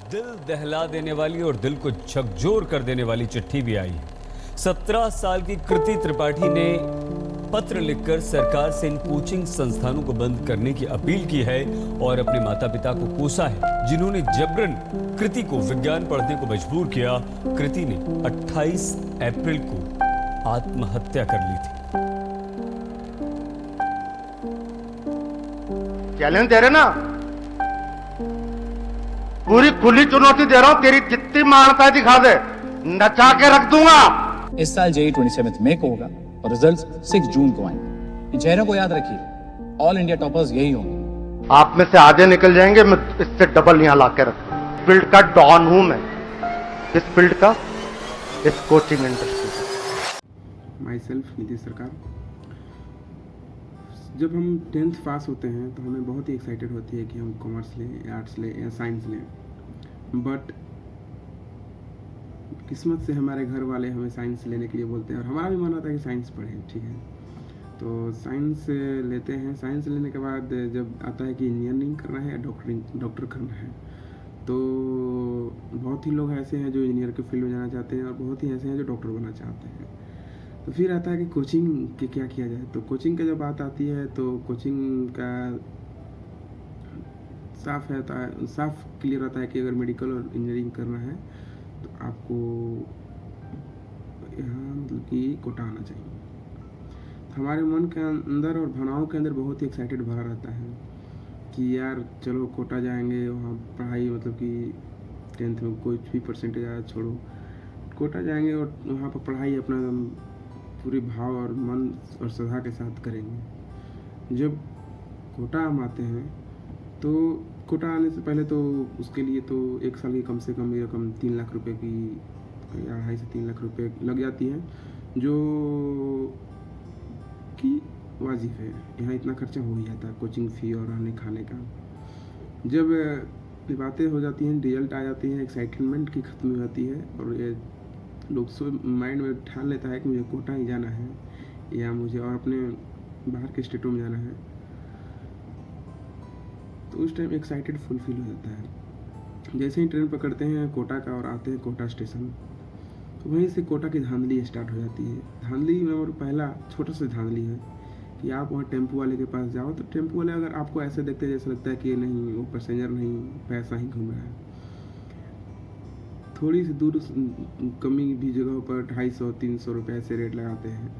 दिल दहला देने वाली और दिल को झकझोर कर देने वाली चिट्ठी भी आई है। 17 साल की कृति त्रिपाठी ने पत्र लिखकर सरकार से इन कोचिंग संस्थानों को बंद करने की अपील की है और अपने माता पिता को कोसा है, जिन्होंने जबरन कृति को विज्ञान पढ़ने को मजबूर किया। कृति ने 28 अप्रैल को आत्महत्या कर ली थी। चैलेंज दे रहे ना, पूरी खुली चुनौती दे रहा हूं, तेरी जितनी मानता है दिखा दे, नचा के रख दूंगा। इस साल जेई 27 मई को होगा और रिजल्ट्स 6 जून को आएंगे। इन चेहरों को याद रखिए, ऑल इंडिया टॉपर्स यही होंगे। आप में से आधे निकल जाएंगे, मैं इससे डबल यहां ला के रखूंगा। फील्ड का डॉन हूं मैं, इस फील्ड का, इस कोचिंग इंडस्ट्री का। माई सेल्फ नीतीश सरकार। जब हम 10th पास होते हैं तो हमें बहुत ही एक्साइटेड होती है कि हम कॉमर्स लें, आर्ट्स लें या साइंस लें, बट किस्मत से हमारे घर वाले हमें साइंस लेने के लिए बोलते हैं और हमारा भी मन होता है कि साइंस पढ़ें, ठीक है। तो साइंस लेते हैं। साइंस लेने के बाद जब आता है कि इंजीनियरिंग करना है या डॉक्टर करना है, तो बहुत ही लोग ऐसे हैं जो इंजीनियर के फील्ड में जाना चाहते हैं और बहुत ही ऐसे हैं जो डॉक्टर बनना चाहते हैं। तो फिर आता है कि कोचिंग के क्या किया जाए। तो कोचिंग का जब बात आती है तो कोचिंग का साफ क्लियर रहता है कि अगर मेडिकल और इंजीनियरिंग करना है तो आपको यहाँ मतलब कि कोटा आना चाहिए। हमारे मन के अंदर और भावनाओं के अंदर बहुत ही एक्साइटेड भरा रहता है कि यार चलो कोटा जाएंगे, वहाँ पढ़ाई मतलब कि 10th में कोई भी परसेंटेज आया छोड़ो, कोटा जाएंगे और वहाँ पर पढ़ाई अपना पूरे भाव और मन और श्रद्धा के साथ करेंगे। जब कोटा हम आते हैं तो कोटा आने से पहले तो उसके लिए तो एक साल की कम से कम रकम 3 लाख रुपए की, 2.5 से 3 लाख रुपए लग जाती है, जो कि वाजिब है। यहाँ इतना खर्चा हो ही जाता है कोचिंग फ़ी और रहने खाने का। जब ये बातें हो जाती हैं, रिजल्ट आ जाती हैं, एक्साइटमेंट की ख़त्म हो जाती है और ये लोग सब माइंड में ठान लेता है कि मुझे कोटा ही जाना है या मुझे और अपने बाहर के स्टेटों में जाना है, तो उस टाइम एक्साइटेड फुलफिल हो जाता है। जैसे ही ट्रेन पकड़ते हैं कोटा का और आते हैं कोटा स्टेशन, तो वहीं से कोटा की धांधली स्टार्ट हो जाती है। धांधली में और पहला छोटा सा धांधली है कि आप वहाँ टेम्पो वाले के पास जाओ तो टेम्पो वाले अगर आपको ऐसे देखते हैं जैसे लगता है कि नहीं वो पैसेंजर नहीं, पैसा ही घूम रहा है। थोड़ी सी दूर कमी भी जगहों पर 250-300 रुपये ऐसे रेट लगाते हैं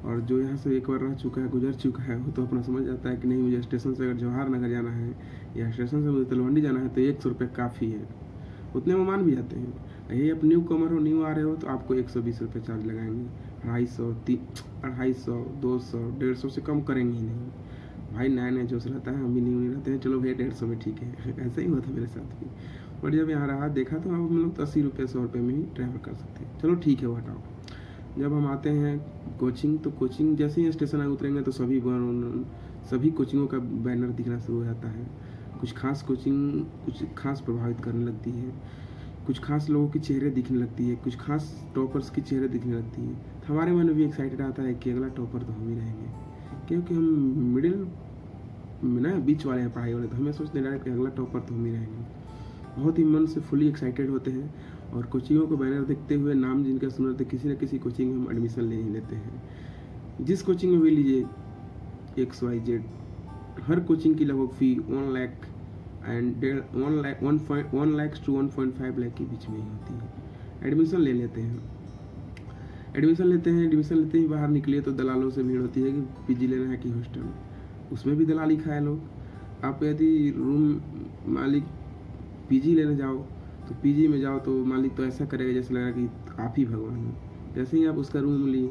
और जो यहाँ से एक बार रह चुका है, गुजर चुका है, वो तो अपना समझ जाता है कि नहीं मुझे स्टेशन से अगर जवाहर नगर जाना है या स्टेशन से मुझे तलवंडी जाना है तो 100 रुपये काफ़ी है, उतने में मान भी जाते हैं। यही आप न्यू कमर हो, न्यू आ रहे हो तो आपको 120 रुपये चार्ज लगाएंगे, 250, 200, 150 से कम करेंगे ही नहीं। भाई नया नया जोश रहता है, हम भी न्यू नहीं रहते हैं, चलो भैया 150 में ठीक है। ऐसा ही हुआ था मेरे साथ भी। और जब यहाँ रहा देखा तो हम लोग तो 80 रुपये 100 रुपये में ही ट्रैवल कर सकते हैं, चलो ठीक है वो हटाओ। जब हम आते हैं कोचिंग, तो कोचिंग जैसे ही स्टेशन आगे उतरेंगे तो सभी कोचिंगों का बैनर दिखना शुरू हो जाता है। कुछ खास कोचिंग कुछ खास प्रभावित करने लगती है, कुछ खास लोगों की चेहरे दिखने लगती है, कुछ खास टॉपर्स की चेहरे दिखने लगती है। तो हमारे मन में भी एक्साइटेड आता है कि अगला टॉपर तो हम ही रहेंगे, क्योंकि हम मिडिल में ना बीच वाले हैं पढ़ाई वाले, तो हमें सोचते हैं डायरेक्ट अगला टॉपर तो हम ही रहेंगे। बहुत ही मन से फुली एक्साइटेड होते हैं और कोचिंगों को बैनर देखते हुए नाम जिनका सुन रहे थे किसी न किसी कोचिंग में हम एडमिशन ले ही लेते हैं। जिस कोचिंग में भी लीजिए XYZ, हर कोचिंग की लगभग फ़ी 1 लाख एंड 1 लाख to 1.5 लाख के बीच में ही होती है। एडमिशन ले लेते हैं, एडमिशन लेते ही बाहर निकले तो दलालों से भीड़ होती है कि PG लेना है कि हॉस्टल, उसमें भी दलाली खाए लोग। आप यदि रूम मालिक PG लेने जाओ तो PG में जाओ तो मालिक तो ऐसा करेगा जैसे लगा कि आप ही भगवान हो। जैसे ही आप उसका रूम लिए,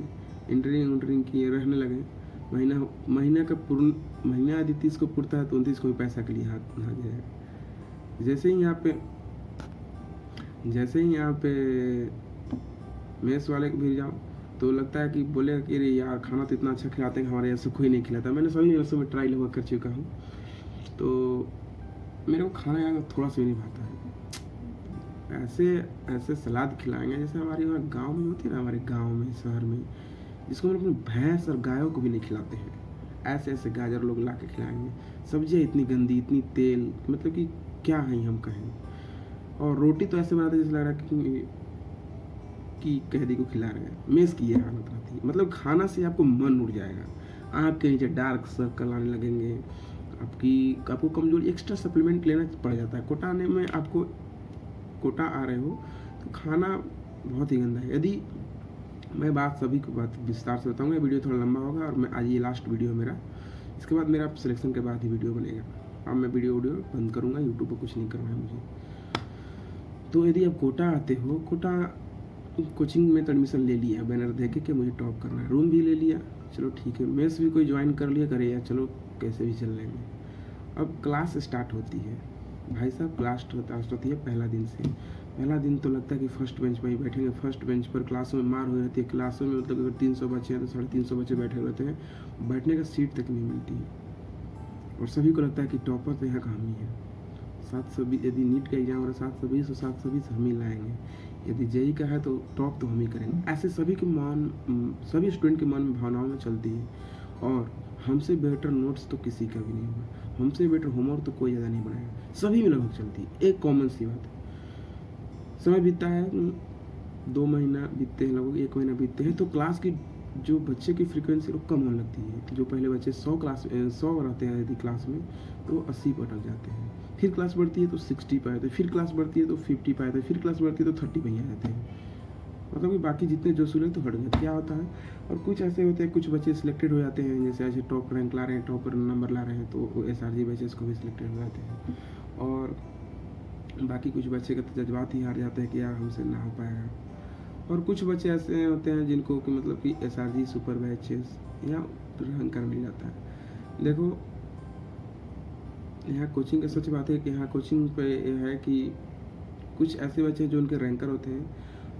इंटरिंग किए, रहने लगे, महीना यदि 30 को पुरता है तो 29 को भी पैसा के लिए हाथ ना जाए। जैसे ही यहाँ पे मेस वाले को भी जाओ तो लगता है कि बोलेगा कि अरे यार खाना तो इतना अच्छा खिलाते हैं, हमारे ऐसे कोई नहीं खिलाता। मैंने सभी मेसों में ट्राई लगभग कर चुका हूँ, तो मेरे को खाना यहाँ थोड़ा सा भी नहीं भाता है। ऐसे सलाद खिलाएंगे जैसे हमारे वहाँ गांव में होती है ना, हमारे गांव में शहर में, जिसको हम अपनी भैंस और गायों को भी नहीं खिलाते हैं। ऐसे गाजर लोग ला के खिलाएंगे, सब्जियाँ इतनी गंदी, इतनी तेल, मतलब कि क्या है हम कहें। और रोटी तो ऐसे बनाते हैं जैसे लग रहा है कि कैदी को खिला रहे हैं। मेस की ये हालत रहती है, मतलब खाना से आपको मन उड़ जाएगा, आँख के नीचे डार्क सर्कल आने लगेंगे, आपको कमजोरी, एक्स्ट्रा सप्लीमेंट लेना पड़ जाता है। कोटा आने में आपको कोटा आ रहे हो तो खाना बहुत ही गंदा है। यदि मैं सभी को बात विस्तार से बताऊंगा, वीडियो थोड़ा लंबा होगा और मैं आज ये लास्ट वीडियो है मेरा, इसके बाद मेरा सिलेक्शन के बाद ही वीडियो बनेगा। अब मैं वीडियो बंद करूँगा, यूट्यूब पर कुछ नहीं करना है मुझे। तो यदि आप कोटा आते हो, कोटा कोचिंग में तो एडमिशन ले लिया, बैनर देखे कि मुझे टॉप करना है, रूम भी ले लिया, चलो ठीक है, मेस भी कोई ज्वाइन कर लिया, करे यार चलो कैसे भी चल लेंगे। अब क्लास स्टार्ट होती है भाई साहब, क्लास स्टार्ट होती है पहला दिन से। पहला दिन तो लगता है कि फर्स्ट बेंच पर ही बैठेंगे, फर्स्ट बेंच पर क्लासों में मार हो रहती है। क्लासों में मतलब अगर 300 बच्चे हैं तो 350 बच्चे बैठे रहते हैं, बैठने का सीट तक नहीं मिलती है। और सभी को लगता है कि टॉपर तो यहाँ का हम ही है। 720, यदि नीट का एग्जाम हो रहा है 720 और 720 हम ही लाएंगे, यदि जेई का है तो टॉप तो हम ही करेंगे। ऐसे सभी सभी स्टूडेंट के मन में भावनाओं में चलती है। और हमसे बेटर नोट्स तो किसी का भी नहीं होगा, हमसे बेटर होमवर्क तो कोई ज़्यादा नहीं बनाएगा, सभी में लगभग चलती है। एक कॉमन सी बात है, समय बीतता है, 2 महीना बीतते हैं, लगभग 1 महीना बीतते हैं, तो क्लास की जो बच्चे की फ्रीक्वेंसी वो कम होने लगती है। जो पहले बच्चे 100 रहते हैं यदि क्लास में, तो 80 पर अटक जाते हैं। फिर क्लास बढ़ती है तो 60 पे आते हैं, फिर क्लास बढ़ती है तो 50 पे आते हैं, फिर क्लास बढ़ती है तो 30 पे ही आ जाते हैं। मतलब कि बाकी जितने जो सुने तो हट गए। क्या होता है, और कुछ ऐसे होते हैं, कुछ बच्चे सिलेक्टेड हो जाते हैं, जैसे ऐसे टॉप रैंक ला रहे हैं, टॉप नंबर ला रहे हैं, तो SRG बैचेस को भी सिलेक्टेड हो जाते हैं। और बाकी कुछ बच्चे का तो जज्बात ही हार जाते हैं कि यार हमसे ना हो पाएगा। और कुछ बच्चे ऐसे होते हैं जिनको कि मतलब कि SRG सुपर बैचेस या रैंक कर मिल जाता है। देखो यहाँ कोचिंग का सच बात है कि यहाँ कोचिंग पे यह है कि कुछ ऐसे बच्चे हैं जो उनके रैंकर होते हैं,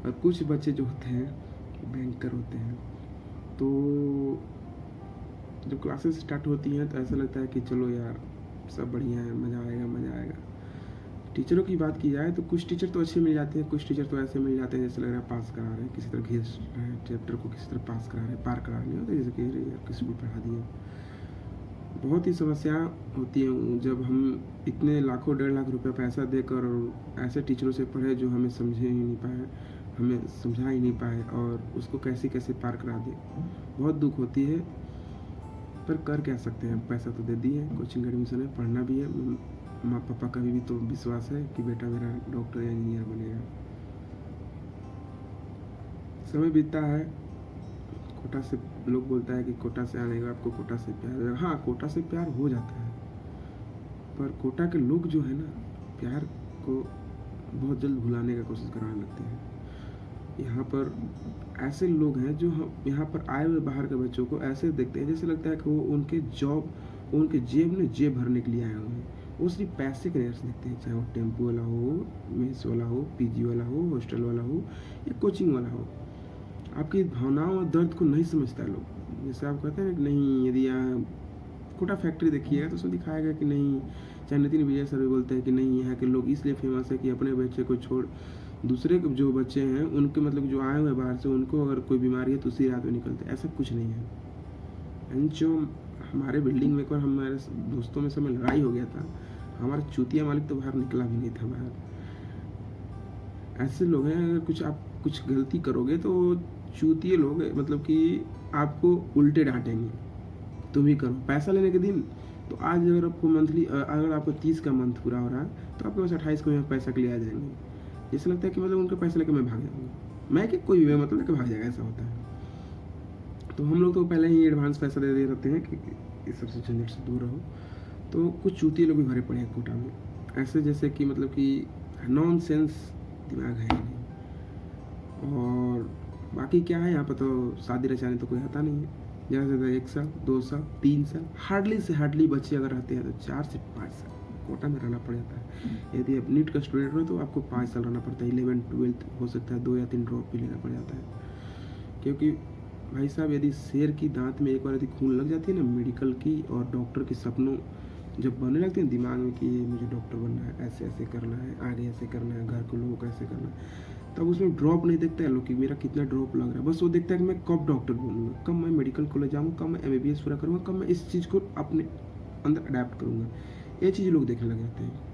और कुछ बच्चे जो होते हैं बैंकर होते हैं। तो जब क्लासेस स्टार्ट होती हैं तो ऐसा लगता है कि चलो यार सब बढ़िया है, मज़ा आएगा। टीचरों की बात की जाए तो कुछ टीचर तो अच्छे मिल जाते हैं, कुछ टीचर तो ऐसे मिल जाते हैं जैसे लग रहा है पास करा रहे हैं, किसी तरह घिस रहे हैं चैप्टर को, किसी तरह पास करा रहे हैं, पार करा नहीं होता, जैसे कह रहे हैं किसी भी पढ़ा दिए। बहुत ही समस्या होती है जब हम इतने लाखों 1.5 लाख रुपये पैसा देकर ऐसे टीचरों से पढ़े जो हमें समझे ही नहीं पाए, हमें समझा ही नहीं पाए, और उसको कैसे पार करा दे। बहुत दुख होती है, पर कर क्या सकते हैं, पैसा तो दे दिए, कोचिंग एडमिशन है, पढ़ना भी है। माँ पापा का भी तो विश्वास है कि बेटा मेरा डॉक्टर या इंजीनियर बनेगा। समय बीतता है, कोटा से लोग बोलता है कि कोटा से आने का आपको कोटा से प्यार हो। हाँ, कोटा से प्यार हो जाता है, पर कोटा के लोग जो है ना, प्यार को बहुत जल्द भुलाने का कोशिश कराने लगते हैं। यहाँ पर ऐसे लोग हैं जो यहाँ पर आए हुए बाहर के बच्चों को ऐसे देखते हैं जैसे लगता है कि वो उनके जेब में जेब भरने के लिए आए हुए हैं। वो सिर्फ पैसे के नज़र से देखते हैं, चाहे वो टेम्पो वाला हो, मेस वाला हो, PG वाला हो, हॉस्टल वाला हो या कोचिंग वाला हो। आपकी भावनाओं और दर्द को नहीं समझता है लोग। जैसे आप कहते हैं कि नहीं, यदि यहाँ कोटा फैक्ट्री देखिएगा तो उसमें दिखाएगा कि नहीं, चाहे नितिन विजय सर भी बोलते हैं कि नहीं, यहाँ के लोग इसलिए फेमस है कि अपने बच्चे को छोड़ दूसरे जो बच्चे हैं उनके मतलब जो आए हुए बाहर से, उनको अगर कोई बीमारी है तो उसी रात में निकलते। ऐसा कुछ नहीं है। जो हमारे बिल्डिंग में एक बार हमारे दोस्तों में समय लड़ाई हो गया था, हमारा चूतिया मालिक तो बाहर निकला भी नहीं था बाहर। ऐसे लोग हैं, अगर आप कुछ गलती करोगे तो चूतिए लोग मतलब कि आपको उल्टे डांटेंगे, तुम ही करो। पैसा लेने के दिन तो आज अगर आपको अगर आपको 30 का मंथ पूरा हो रहा है तो आपके पास 28 को पैसा के लिए आ जाएंगे। जैसे लगता है कि मतलब उनका पैसा लेकर मैं भाग जाऊँगा, मैं कि कोई भी मतलब लेकर भाग जाएगा, ऐसा होता है। तो हम लोग तो पहले ही एडवांस पैसा दे रहते हैं कि इस सबसे झंझट से दूर रहो। तो कुछ चूतिए लोग भी भरे पड़े हैं कोटा में, ऐसे जैसे कि मतलब कि नॉनसेंस दिमाग है नहीं। और बाकी क्या है, यहाँ पर तो शादी रचाने तो कोई आता नहीं है। ज़्यादा से ज़्यादा 1 साल, 2 साल, 3 साल, हार्डली से हार्डली बच्चे अगर रहते हैं तो 4 से 5 साल कोटा में रहना पड़ जाता है। यदि आप नीट का स्टूडेंट हो तो आपको 5 साल रहना पड़ता है। 11, 12 हो सकता है 2 या 3 ड्रॉप भी लेना पड़ जाता है। क्योंकि भाई साहब, यदि शेर की दांत में एक बार यदि खून लग जाती है ना, मेडिकल की और डॉक्टर के सपनों जब बनने लगते हैं दिमाग में कि मुझे डॉक्टर बनना है, ऐसे ऐसे करना है, आगे ऐसे करना है, घर के लोगों को ऐसे करना है, तब उसमें ड्रॉप नहीं देखता है लोग कि मेरा कितना ड्रॉप लग रहा है। बस वो देखता है कि मैं कब डॉक्टर बनूंगा, कब मैं मेडिकल कॉलेज जाऊँगा, कब मैं MBBS पूरा करूँगा, कब मैं इस चीज़ को अपने अंदर अडेप्ट करूँगा। ये चीज़ लोग देखने लग जाते हैं।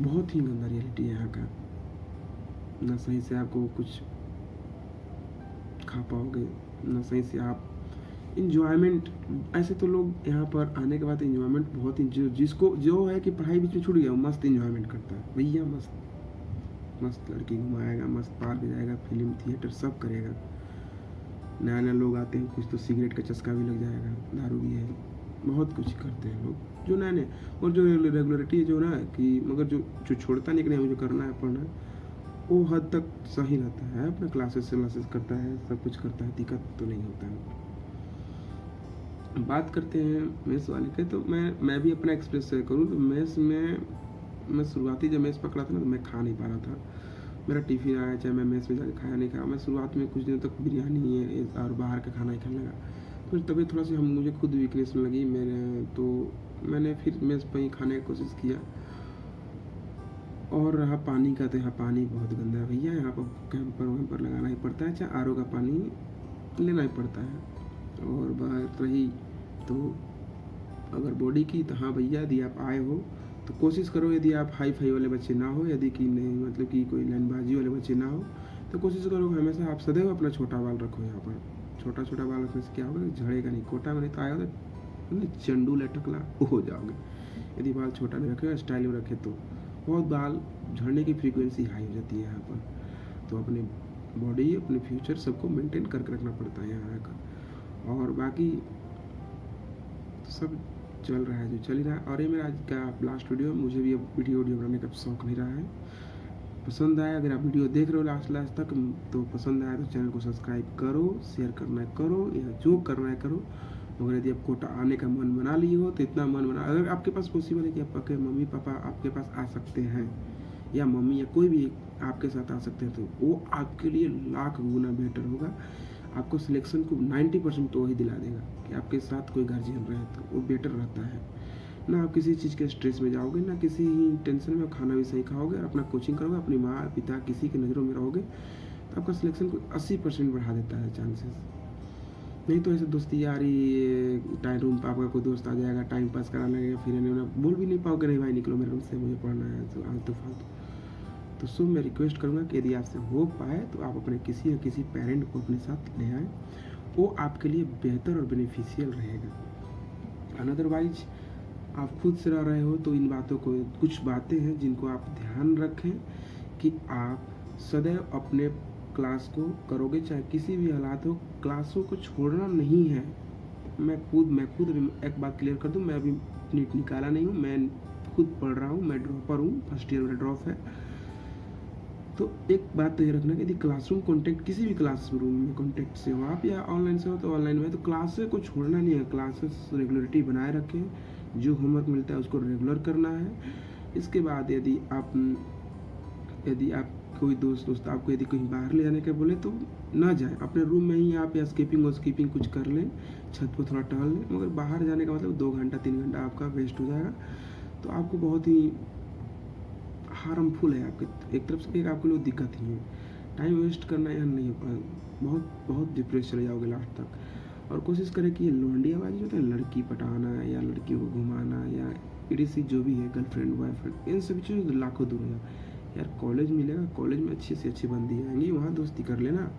बहुत ही गंदा रियलिटी है यहाँ का। ना सही से आपको कुछ खा पाओगे, ना सही से आप इंजॉयमेंट। ऐसे तो लोग यहाँ पर आने के बाद इंजॉयमेंट बहुत ही जिसको जो है कि पढ़ाई बीच में छूट गया वो मस्त इंजॉयमेंट करता है भैया। मस्त मस्त लड़की घुमाएगा, मस्त पार्क जाएगा, फिल्म थिएटर सब करेगा। नया नया लोग आते हैं, कुछ तो सिगरेट का चस्का भी लग जाएगा, दारू भी है, बहुत कुछ करते हैं लोग जो नए नए। और जो रेगुलरिटी है जो ना कि मगर जो छोड़ता नहीं कि नहीं मुझे करना है पढ़ना है, वो हद तक सही रहता है। अपना क्लासेस करता है, सब कुछ करता है, दिक्कत तो नहीं होता है। बात करते हैं मेस वाले के, तो मैं भी अपना एक्सपीरियंस शेयर करूँ तो मेस में मैं शुरुआती जब मेस पकड़ा था ना तो मैं खा नहीं पा रहा था। मेरा टिफ़िन आया, चाहे मैं मेस में जाकर खाया नहीं खाया, मैं शुरुआत में कुछ दिनों तक बिरयानी है और बाहर का खाना ही खाने लगा। फिर तबीयत थोड़ा सा मुझे खुद वीकनेस लगी मेरे, तो मैंने फिर मेस पर ही खाने की कोशिश किया। और रहा पानी का, तो यहाँ पानी बहुत गंदा है भैया। यहाँ पर कैंपर लगाना ही पड़ता है, चाहे आरओ का पानी लेना ही पड़ता है। और बात रही तो अगर बॉडी की, तो हाँ भैया यदि आप आए हो तो कोशिश करो, यदि आप हाई फाई वाले बच्चे ना हो, यदि कि नहीं मतलब कि कोई लाइनबाजी वाले बच्चे ना हो, तो कोशिश करो हमेशा आप सदैव अपना छोटा बाल रखो। यहाँ पर छोटा छोटा बाल रखने से क्या होगा, झड़ेगा नहीं। कोटा में नहीं तो आएगा तो चंडू लटकला हो जाओगे। यदि बाल छोटा नहीं रखे, स्टाइल में रखे, तो बहुत बाल झड़ने की फ्रीक्वेंसी हाई हो जाती है यहाँ पर। तो अपने बॉडी, अपने फ्यूचर सबको मेंटेन करके रखना पड़ता है यहाँ का। और बाकी सब चल रहा है जो चल ही रहा है। और ये मेरा आज का लास्ट वीडियो, मुझे भी अब वीडियो बनाने का शौक नहीं रहा है। पसंद आया, अगर आप वीडियो देख रहे हो लास्ट तक, तो पसंद आया तो चैनल को सब्सक्राइब करो, शेयर करना है करो, या जो करना है करो। अगर यदि आप कोटा आने का मन बना लिए हो तो इतना मन बना, अगर आपके पास पॉसिबल है कि आपके मम्मी पापा आपके पास आ सकते हैं, या मम्मी या कोई भी आपके साथ आ सकते हैं, तो वो आपके लिए लाख गुना बेटर होगा। आपको सिलेक्शन को 90% तो वही दिला देगा कि आपके साथ कोई गार्जियन रहे, तो वो बेटर रहता है ना। आप किसी चीज़ के स्ट्रेस में जाओगे, ना किसी टेंशन में, खाना भी सही खाओगे और अपना कोचिंग करोगे, अपनी माँ पिता किसी की नज़रों में रहोगे, तो आपका सिलेक्शन को 80% बढ़ा देता है चांसेस। नहीं तो ऐसे दोस्ती यारी, टाइम रूम पर आपका कोई दोस्त आ जाएगा, टाइम पास करा लगेगा, फिर बोल भी नहीं पाओगे नहीं भाई निकलो मेरे रूम से, मुझे पढ़ना है, तो आलतू फालतू। तो सो मैं रिक्वेस्ट करूँगा कि यदि आपसे हो पाए तो आप अपने किसी न किसी पेरेंट को अपने साथ ले आएँ, वो आपके लिए बेहतर और बेनिफिशियल रहेगा। अदरवाइज आप खुद से रह रहे हो तो इन बातों को, कुछ बातें हैं जिनको आप ध्यान रखें कि आप सदैव अपने क्लास को करोगे, चाहे किसी भी हालात हो, क्लासों को छोड़ना नहीं है। मैं खुद एक बात क्लियर कर दूं, मैं अभी नीट निकाला नहीं हूँ, मैं खुद पढ़ रहा हूँ, मैं ड्रॉपर हूँ, फर्स्ट ईयर में ड्रॉप है। तो एक बात तो ये रखना कि यदि क्लासरूम कॉन्टेक्ट, किसी भी क्लासरूम में कॉन्टेक्ट से हो आप, या ऑनलाइन से हो तो ऑनलाइन में, तो क्लासेस को छोड़ना नहीं है। क्लासेस रेगुलरिटी बनाए रखें, जो होमवर्क मिलता है उसको रेगुलर करना है। इसके बाद यदि आप कोई दोस्त आपको यदि कहीं बाहर ले जाने के बोले तो ना जाए, अपने रूम में ही आप या स्कीपिंग कुछ कर लें, छत पर थोड़ा टहल लें। मगर बाहर जाने का मतलब 2 घंटा 3 घंटा आपका वेस्ट हो जाएगा, तो आपको बहुत ही हार्मफुल है। आपके एक तरफ से आपके लिए दिक्कत ही है। टाइम वेस्ट करना यहाँ नहीं हो पाएगा, बहुत डिप्रेस चले जाओगे लास्ट तक। और कोशिश करें कि ये लौंडियाबाजी होता है, लड़की पटाना या लड़कियों को घुमाना या EDC जो भी है, गर्लफ्रेंड बॉयफ्रेंड, इन सभी चीज़ों से लाखों दूर हो जाओ। यार कॉलेज मिलेगा, कॉलेज में अच्छी से अच्छी बंदी आएंगी, वहाँ दोस्ती कर लेना।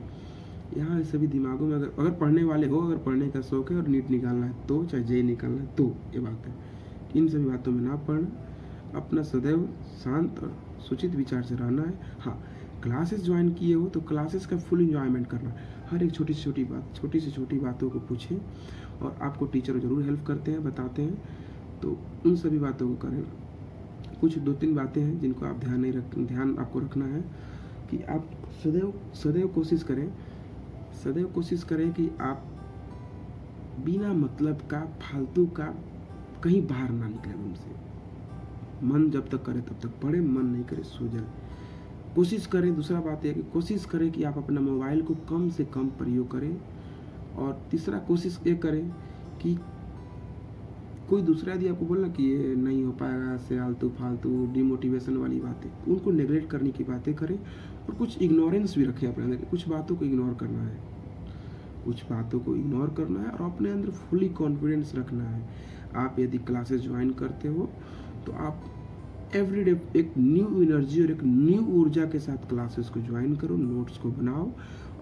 यहाँ सभी दिमागों में अगर पढ़ने वाले हो, अगर पढ़ने का शौक है और नीट निकालना है तो, चाहे JEE निकालना है तो, ये बात है। इन सभी बातों में ना पढ़ना, अपना सदैव शांत और सूचित विचार से रहना है। हाँ, क्लासेस ज्वाइन किए हो तो क्लासेस का फुल इंजॉयमेंट करना। हर एक छोटी से छोटी बातों को पूछें, और आपको टीचर जरूर हेल्प करते हैं, बताते हैं, तो उन सभी बातों को करें। कुछ 2-3 बातें हैं जिनको आप ध्यान आपको रखना है कि आप सदैव कोशिश करें कि आप बिना मतलब का, फालतू का कहीं बाहर ना निकले रूम से। मन जब तक करे तब तक पढ़े, मन नहीं करे सो जाए। कोशिश करें, दूसरा बात यह कि कोशिश करें कि आप अपना मोबाइल को कम से कम प्रयोग करें। और तीसरा कोशिश ये करें कि कोई दूसरा यदि आपको बोलना कि ये नहीं हो पाएगा, से आलतू फालतू डिमोटिवेशन वाली बातें, उनको नेगलेक्ट करने की बातें करें। और कुछ इग्नोरेंस भी रखें अपने अंदर, कुछ बातों को इग्नोर करना है, और अपने अंदर फुली कॉन्फिडेंस रखना है। आप यदि क्लासेस ज्वाइन करते हो तो आप एवरीडे एक न्यू एनर्जी और एक न्यू ऊर्जा के साथ क्लासेस को ज्वाइन करो, नोट्स को बनाओ,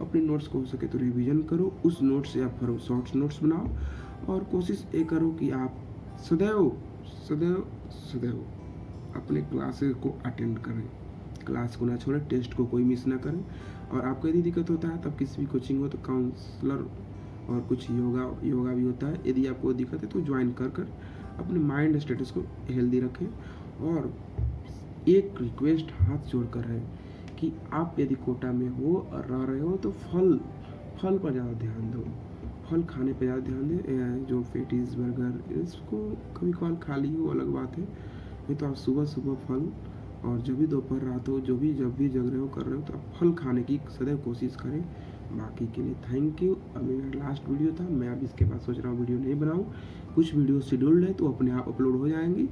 अपने नोट्स को हो सके तो रिवीजन करो, उस नोट्स से आप शॉर्ट्स नोट्स बनाओ और कोशिश ये करो कि आप सदैव सदैव सदैव अपने क्लासेस को अटेंड करें, क्लास को ना छोड़ें, टेस्ट को कोई मिस ना करें। और आपको यदि दिक्कत होता है तब किसी भी कोचिंग हो तो काउंसलर और कुछ योगा भी होता है, यदि आपको दिक्कत है तो ज्वाइन कर अपने माइंड स्टेटस को हेल्दी रखें। और एक रिक्वेस्ट हाथ जोड़कर है कि आप यदि कोटा में हो और रह रहे हो तो फल पर ज़्यादा ध्यान दो, फल खाने पे ज़्यादा ध्यान दें। जो पेटीज बर्गर इसको कभी कभार खा ली हो अलग बात है, नहीं तो आप सुबह फल और जब भी दोपहर रात हो जब भी जग रहे हो कर रहे हो तो आप फल खाने की सदैव कोशिश करें। बाकी के लिए थैंक यू। अभी मेरा लास्ट वीडियो था, मैं अब इसके बाद सोच रहा हूँ वीडियो नहीं बनाऊँ, कुछ वीडियो शेड्यूल्ड है तो अपने आप अपलोड हो जाएंगी,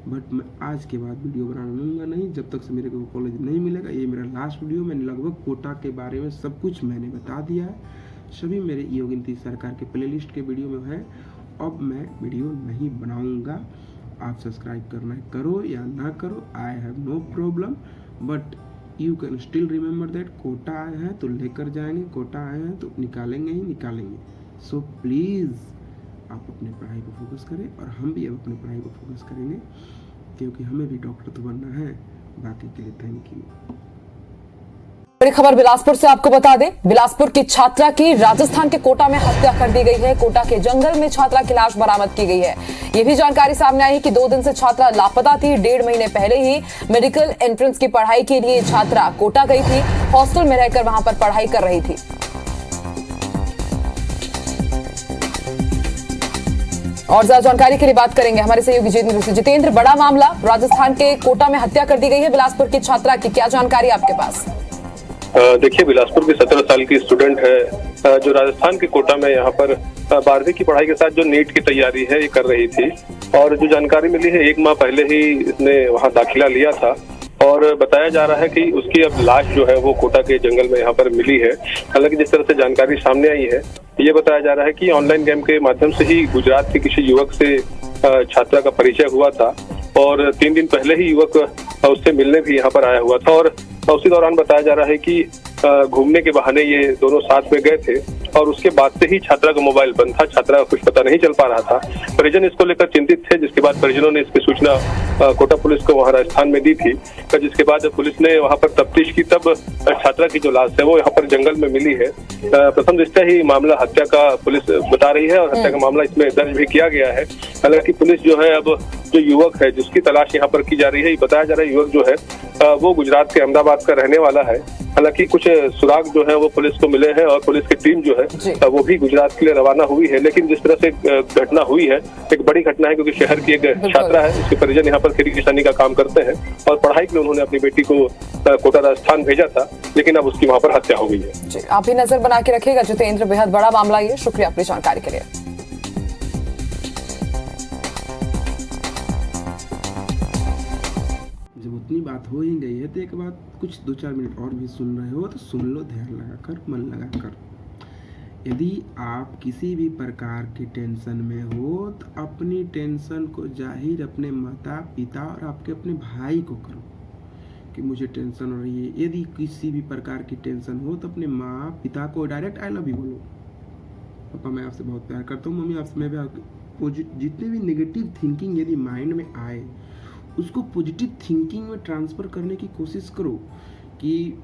बट मैं आज के बाद वीडियो बनाना लूँगा नहीं जब तक से मेरे को कॉलेज नहीं मिलेगा। ये मेरा लास्ट वीडियो, मैंने लगभग कोटा के बारे में सब कुछ मैंने बता दिया है, सभी मेरे योगी नीतीश सरकार के प्लेलिस्ट के वीडियो में है। अब मैं वीडियो नहीं बनाऊँगा, आप सब्सक्राइब करना है करो या ना करो, I have no problem, but you can still remember that quota आए हैं तो लेकर जाएंगे, कोटा आए हैं तो निकालेंगे ही निकालेंगे। सो प्लीज़ आप अपने पढ़ाई पर फोकस करें और हम भी अब अपने पढ़ाई पर फोकस करेंगे क्योंकि हमें भी डॉक्टर तो बनना है। बाकी के लिए थैंक यू। बड़ी खबर बिलासपुर से आपको बता दें, बिलासपुर की छात्रा की राजस्थान के कोटा में हत्या कर दी गई है। कोटा के जंगल में छात्रा की लाश बरामद की गई है। ये भी जानकारी सामने आई है कि 2 दिन से छात्रा लापता थी। 1.5 महीने पहले ही मेडिकल एंट्रेंस की पढ़ाई के लिए छात्रा कोटा गई थी, हॉस्टल में रहकर वहां पर पढ़ाई कर रही थी। और ज्यादा जानकारी के लिए बात करेंगे हमारे सहयोगी जितेंद्र से। जितेंद्र, बड़ा मामला, राजस्थान के कोटा में हत्या कर दी गई है बिलासपुर की छात्रा की, क्या जानकारी आपके पास? देखिए, बिलासपुर की 17 साल की स्टूडेंट है जो राजस्थान के कोटा में यहाँ पर 12वीं की पढ़ाई के साथ जो नीट की तैयारी है ये कर रही थी। और जो जानकारी मिली है 1 माह पहले ही इसने वहाँ दाखिला लिया था और बताया जा रहा है कि उसकी अब लाश जो है वो कोटा के जंगल में यहाँ पर मिली है। हालांकि जिस तरह से जानकारी सामने आई है ये बताया जा रहा है कि ऑनलाइन गेम के माध्यम से ही गुजरात के किसी युवक से छात्रा का परिचय हुआ था और 3 दिन पहले ही युवक उससे मिलने भी यहाँ पर आया हुआ था। और उसी दौरान बताया जा रहा है कि घूमने के बहाने ये दोनों साथ में गए थे और उसके बाद से ही छात्रा का मोबाइल बंद था, छात्रा का कुछ पता नहीं चल पा रहा था। परिजन इसको लेकर चिंतित थे, जिसके बाद परिजनों ने इसकी सूचना कोटा पुलिस को वहां राजस्थान में दी थी। जिसके बाद जब पुलिस ने वहां पर तफ्तीश की तब छात्रा की जो लाश है वो यहाँ पर जंगल में मिली है। प्रथम दृष्टया ही मामला हत्या का पुलिस बता रही है और हत्या का मामला इसमें दर्ज भी किया गया है। हालांकि पुलिस जो है अब जो युवक है जिसकी तलाश यहाँ पर की जा रही है, बताया जा रहा है युवक जो है वो गुजरात के अहमदाबाद का रहने वाला है। हालांकि कुछ सुराग जो है वो पुलिस को मिले हैं और पुलिस की टीम जो है वो भी गुजरात के लिए रवाना हुई है। लेकिन जिस तरह से घटना हुई है एक बड़ी घटना है, क्योंकि शहर की एक छात्रा है, उसके परिजन यहाँ पर खेती किसानी का काम करते हैं और पढ़ाई के लिए उन्होंने अपनी बेटी को कोटा राजस्थान भेजा था, लेकिन अब उसकी वहाँ पर हत्या हो गई है। आप भी नजर बना के रखिएगा जितेंद्र, बेहद बड़ा मामला ये। शुक्रिया अपनी जानकारी के लिए। जब उतनी बात हो ही गई है तो एक बात कुछ 2-4 मिनट और भी सुन रहे हो तो सुन लो, ध्यान लगाकर, मन लगाकर। यदि आप किसी भी प्रकार की टेंशन में हो तो अपनी टेंशन को जाहिर अपने माता पिता और आपके अपने भाई को करो कि मुझे टेंशन हो रही है। यदि किसी भी प्रकार की टेंशन हो तो अपने माँ पिता को डायरेक्ट आई लव यू बोलो, पापा मैं आपसे बहुत प्यार करता हूँ, मम्मी आपसे मैं भी। जितने भी नेगेटिव थिंकिंग यदि माइंड में आए उसको पॉजिटिव थिंकिंग में ट्रांसफ़र करने की कोशिश करो। कि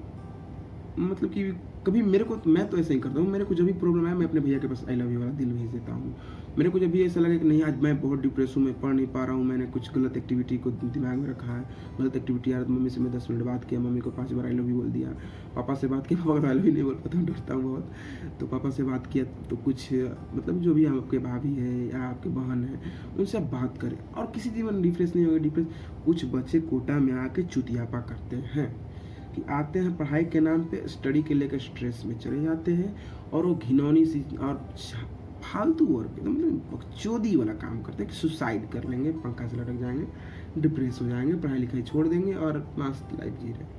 मतलब कि कभी मेरे को, मैं तो ऐसे ही करता हूँ, मेरे को जब भी प्रॉब्लम आया मैं अपने भैया के पास आई लव यू वाला दिल भेज देता हूँ। मेरे को जब भी ऐसा लगे कि नहीं आज मैं बहुत डिप्रेस हूँ, मैं पढ़ नहीं पा रहा हूँ, मैंने कुछ गलत एक्टिविटी को दिमाग में रखा है, गलत एक्टिविटी यार, मम्मी से मैं 10 मिनट बात किया, मम्मी को 5 बार आई लव यू बोल दिया, पापा से बात किया, पापा को आई लव यू नहीं बोल पाता हूँ, डरता हूँ बहुत, तो पापा से बात किया तो कुछ मतलब जो भी आपके भाभी है या आपके बहन है उनसे आप बात करें और किसी जीवन डिप्रेस नहीं होगा। डिप्रेस कुछ बच्चे कोटा में आके चुतियापा करते हैं कि आते हैं पढ़ाई के नाम पे, स्टडी के लेकर स्ट्रेस में चले जाते हैं और वो घिनौनी सी और फालतू वर्क मतलब बकचोदी वाला काम करते हैं कि सुसाइड कर लेंगे, पंखा से लटक जाएंगे, डिप्रेस हो जाएंगे, पढ़ाई लिखाई छोड़ देंगे और मस्त लाइफ जी रहे।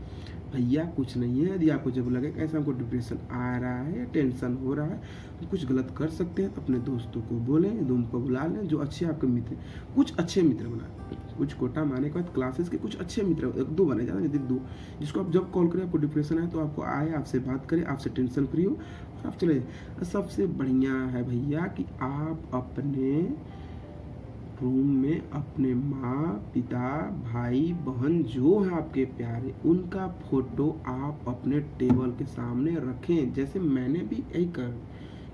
भैया कुछ नहीं है। यदि आपको जब लगे कैसे हमको डिप्रेशन आ रहा है, टेंशन हो रहा है, तो कुछ गलत कर सकते हैं तो अपने दोस्तों को बोलें, रूम को बुला लें, जो अच्छे आपके मित्र, कुछ अच्छे मित्र बनाएं। कुछ कोटा माने के बाद क्लासेस के कुछ अच्छे मित्र, एक दो बने, ज़्यादा नहीं, दो, जिसको आप जब कॉल करें आपको डिप्रेशन है तो आपको आए, आपसे बात करें, आपसे टेंशन फ्री हो और आप चले जाए। सबसे बढ़िया है भैया कि आप अपने रूम में अपने माँ पिता भाई बहन जो है आपके प्यारे, उनका फोटो आप अपने टेबल के सामने रखें। जैसे मैंने भी यही कर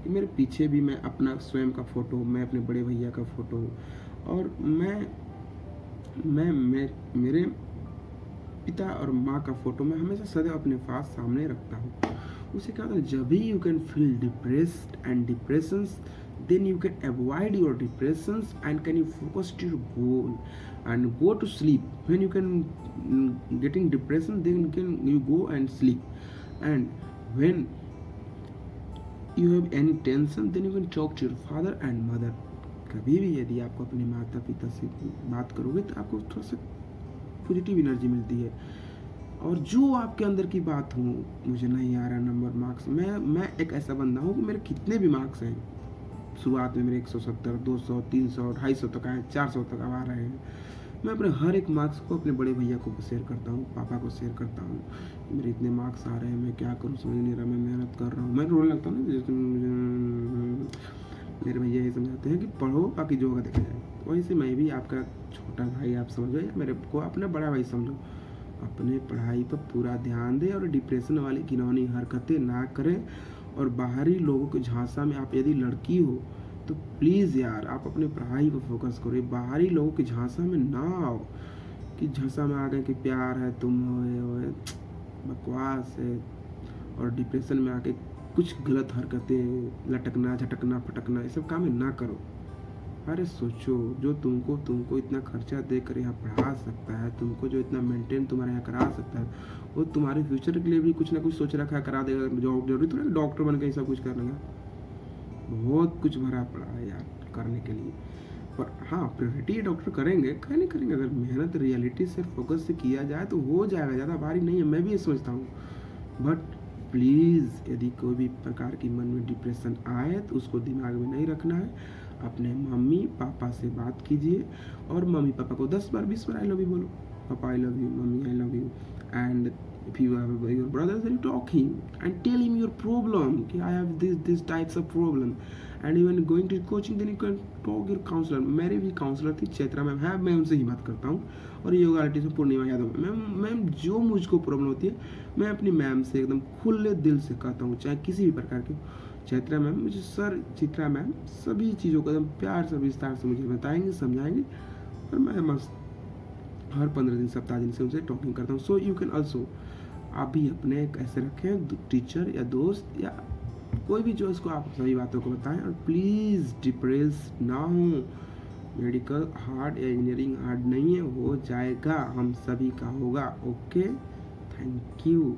कि मेरे पीछे भी मैं अपना स्वयं का फ़ोटो, मैं अपने बड़े भैया का फ़ोटो, और मैं मेरे पिता और माँ का फ़ोटो मैं हमेशा सदैव अपने पास सामने रखता हूँ। उसे क्या होता है, जब भी you can feel depressed and depressions, then you can avoid your depressions and can you focus to your goal and go to sleep. When you can getting depression, then you go and sleep. And when you have any tension, then you can talk to your father and mother. कभी भी यदि आपको अपने माता पिता से बात करोगे तो आपको थोड़ा सा पॉजिटिव एनर्जी मिलती है। और जो आपके अंदर की बात हो, मुझे नहीं आ रहा नंबर मार्क्स, मैं एक ऐसा बंदा हूँ कि मेरे कितने भी मार्क्स हैं, शुरुआत में मेरे 170, 200, 300, 250 तक आए, 400 तक आ रहे हैं, मैं अपने हर एक मार्क्स को अपने बड़े भैया को शेयर करता हूँ, पापा को शेयर करता हूँ, मेरे इतने मार्क्स आ रहे हैं, मैं क्या करूँ समझ नहीं रहा, मैं मेहनत कर रहा हूँ, मैं रोने लगता हूँ ना, जैसे मेरे भैया ये समझाते हैं कि पढ़ो बाकी जो होगा देखा जाए। वही से मैं भी आपका छोटा भाई आप समझो या मेरे को अपना बड़ा भाई समझो, अपने पढ़ाई पर पूरा ध्यान दें और डिप्रेशन वाली घिनौनी हरकतें ना करें। और बाहरी लोगों के झांसा में आप यदि लड़की हो तो प्लीज़ यार आप अपने पढ़ाई पर फोकस करो, बाहरी लोगों के झांसा में ना आओ कि झांसा में आ गए कि प्यार है तुम हो, बकवास है, और डिप्रेशन में आके कुछ गलत हरकतें, लटकना झटकना फटकना, ये सब काम ना करो। अरे सोचो, जो तुमको इतना खर्चा देकर यहाँ पढ़ा सकता है, तुमको जो इतना मेंटेन तुम्हारे यहाँ करा सकता है, वो तुम्हारे फ्यूचर के लिए भी कुछ ना कुछ सोच रखा है, करा देगा। जॉब जरूरी तो नहीं डॉक्टर बन के सब कुछ कर लेगा, बहुत कुछ भरा पड़ा है यार करने के लिए। पर हाँ, प्रायोरिटी डॉक्टर करेंगे, क्या नहीं करेंगे, अगर मेहनत रियलिटी से फोकस से किया जाए तो हो जाएगा, ज़्यादा भारी नहीं है, मैं भी ये समझता हूँ। बट प्लीज़ यदि कोई भी प्रकार की मन में डिप्रेशन आए तो उसको दिमाग में नहीं रखना है, अपने मम्मी पापा से बात कीजिए और मम्मी पापा को 10 बार 20 बार आई लव यू बोलो, पापा I love you, mummy I love you. And if you have your brother, then you talk him and tell him your problem, कि I have this types of problem, and even going to coaching then you can talk your counselor। मेरे भी counsellor थी Chaitra ma'am है, मैं उनसे ही बात करता हूँ, और योगा आर्टिस्ट पूर्णिमा यादव मैम जो मुझको प्रॉब्लम होती है मैं अपनी मैम से एकदम खुले दिल से कहता हूँ, चाहे किसी भी प्रकार की। चैत्रा मैम मुझे सर चित्रा मैम सभी चीज़ों को एकदम प्यार से विस्तार से मुझे बताएंगे, समझाएंगे, और मैं मस्त हर 15 दिन सप्ताह दिन से उनसे टॉकिंग करता हूँ। सो यू कैन ऑल्सो, आप भी अपने एक ऐसे रखें टीचर या दोस्त या कोई भी जो इसको आप सभी बातों को बताएं। और प्लीज़ डिप्रेस ना हो, मेडिकल हार्ड या इंजीनियरिंग हार्ड नहीं है, हो जाएगा, हम सभी का होगा। Okay, thank you.